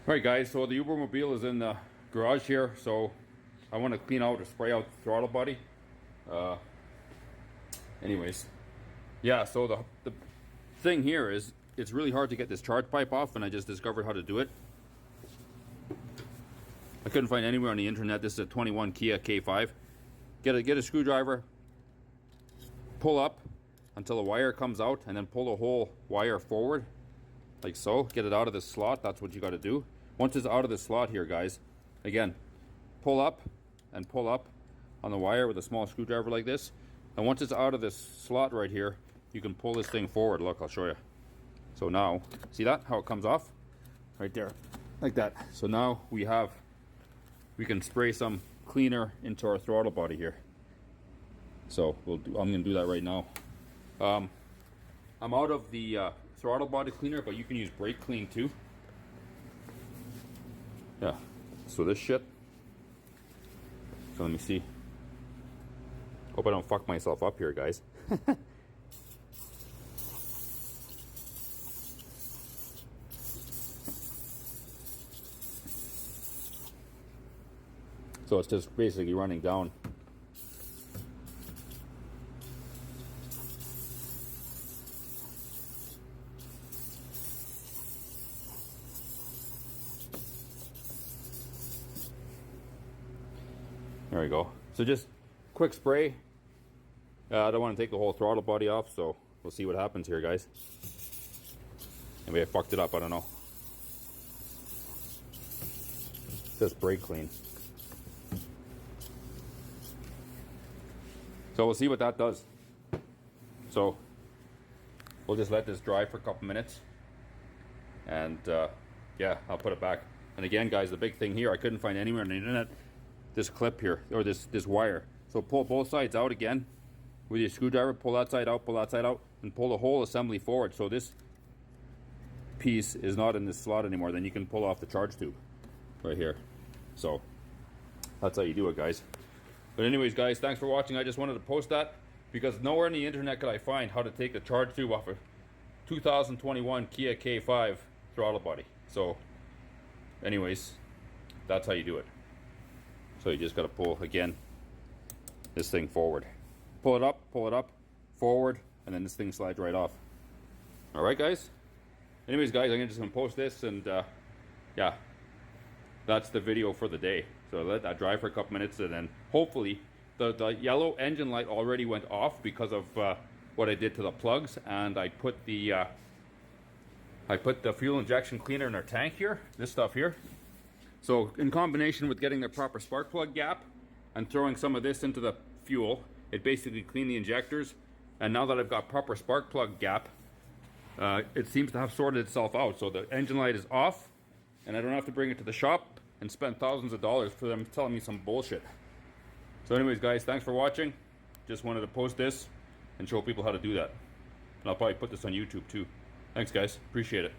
Alright guys, so the Ubermobile is in the garage here, so I want to clean out or spray out the throttle body. Anyways, yeah, so the thing here is it's really hard to get this charge pipe off, and I just discovered how to do it. I couldn't find anywhere on the internet. This is a 21 Kia K5. Get a screwdriver, pull up until the wire comes out, and then pull the whole wire forward like so. Get it out of the slot. That's what you got to do. Once it's out of the slot here, guys, again, pull up and pull up on the wire with a small screwdriver like this. And once it's out of this slot right here, you can pull this thing forward. Look, I'll show you. So now, see that? How it comes off? Right there, like that. So now we can spray some cleaner into our throttle body here. So I'm gonna do that right now. I'm out of the throttle body cleaner, but you can use brake clean too. Yeah, so this shit. So let me see. Hope I don't fuck myself up here, guys. So it's just basically running down. There we go. So just quick spray. I don't want to take the whole throttle body off, so we'll see what happens here, guys. Maybe I fucked it up, I don't know. Just brake clean. So we'll see what that does. So we'll just let this dry for a couple minutes, and yeah, I'll put it back. And again, guys, the big thing here, I couldn't find anywhere on the internet this clip here, or this wire. So pull both sides out again with your screwdriver. Pull that side out, and pull the whole assembly forward. So this piece is not in this slot anymore. Then you can pull off the charge tube right here. So that's how you do it, guys. But anyways, guys, thanks for watching. I just wanted to post that because nowhere on the internet could I find how to take the charge tube off a 2021 Kia K5 throttle body. So anyways, that's how you do it. So you just got to pull, again, this thing forward. Pull it up, forward, and then this thing slides right off. Alright, guys? Anyways, guys, I'm just going to post this, and yeah, that's the video for the day. So let that dry for a couple minutes, and then hopefully the yellow engine light already went off because of what I did to the plugs, and I put the fuel injection cleaner in our tank here, this stuff here. So in combination with getting the proper spark plug gap and throwing some of this into the fuel, it basically cleaned the injectors. And now that I've got proper spark plug gap, it seems to have sorted itself out. So the engine light is off, and I don't have to bring it to the shop and spend thousands of dollars for them telling me some bullshit. So anyways, guys, thanks for watching. Just wanted to post this and show people how to do that. And I'll probably put this on YouTube too. Thanks, guys. Appreciate it.